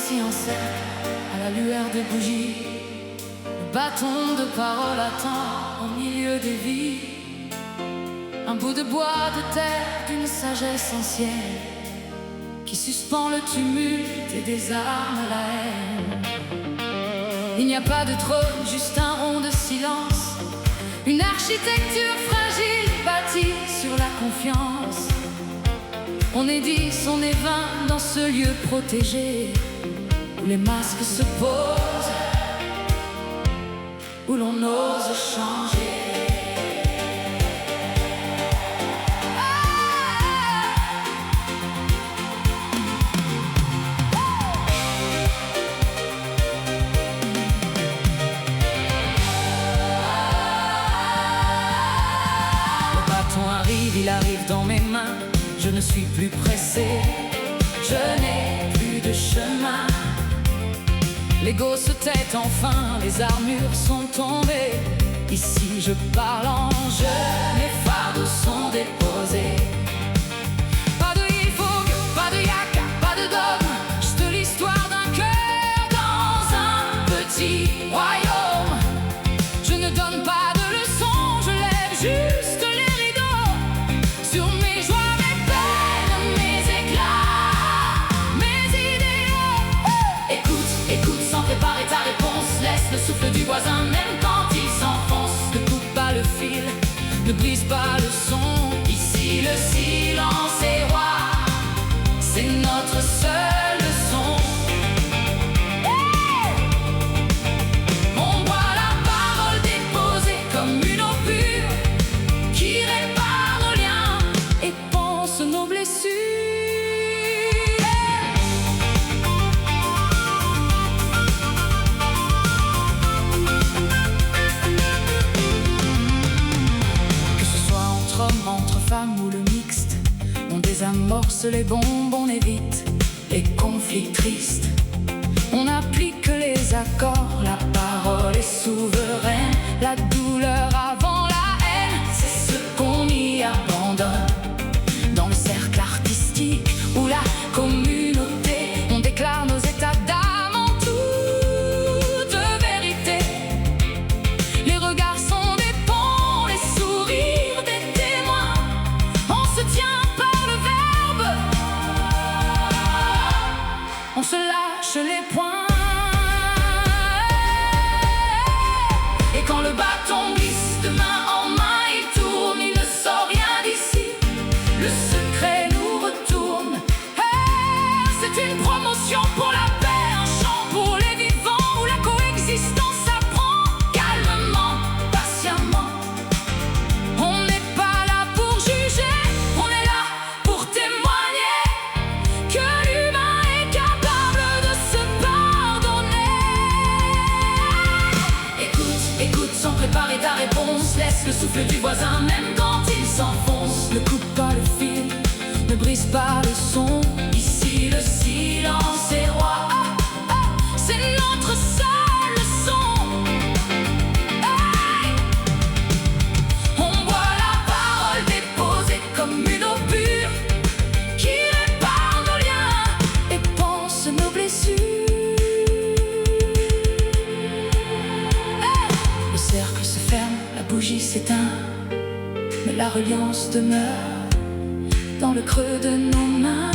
assis en cercle à la lueur des bougies, le bâton de parole attend au milieu des vies, un bout de bois de terre d'une sagesse ancienne qui suspend le tumulte et désarme la haine. Il n'y a pas de trône, juste un rond de silence, une architecture fragile bâtie sur la confiance. On est 10, on est 20 dans ce lieu protégé où les masques se posent, où l'on ose changer. Le bâton arrive, il arrive dans mes mains. Je ne suis plus pressé, je n'ai plus de chemin. L'ego se tait enfin, les armures sont tombées. Ici je parle en jeu, mes fardeaux sont déposés. Pas de hifog, pas de yaka, pas de dogme. Juste l'histoire d'un cœur dans un petit royaume. Je ne donne pas de leçons, je lève juste les rideaux sur mes joies. Préparer ta réponse, laisse le souffle du voisin même quand il s'enfonce. Ne coupe pas le fil, ne brise pas le son. Ici le silence est roi, c'est notre seule leçon. On boit la parole déposée comme une eau pure qui répare nos liens et pense nos blessures. Entre femmes ou le mixte, on désamorce les bombes, on évite les conflits tristes. On applique les accords, la parole est souveraine. La douleur avant la haine, c'est ce qu'on y abandonne. Dans le cercle artistique ou la communauté, on déclare nos états d'âme en toute vérité. Les regards sont des ponts, les sourires des témoins. On se tient par le verbe, on se lâche les poings. Et quand le bâton glisse de main en main, il tourne, il ne sort rien d'ici. Le secret nous retourne. C'est une promotion pour la paix, un chant pour les vivants où la coexistence s'apprend calmement, patiemment. On n'est pas là pour juger, on est là pour témoigner que l'humain est capable de se pardonner. Écoute, écoute sans préparer ta réponse, laisse le souffle du voisin même quand il s'enfonce. Ne coupe pas le fil, ne brise pas le son. Ici le silence est roi, c'est notre seule leçon. Hey! On boit la parole déposée comme une eau pure qui répare nos liens et pense nos blessures. Hey! Le cercle se ferme, la bougie s'éteint, mais la reliance demeure dans le creux de nos mains.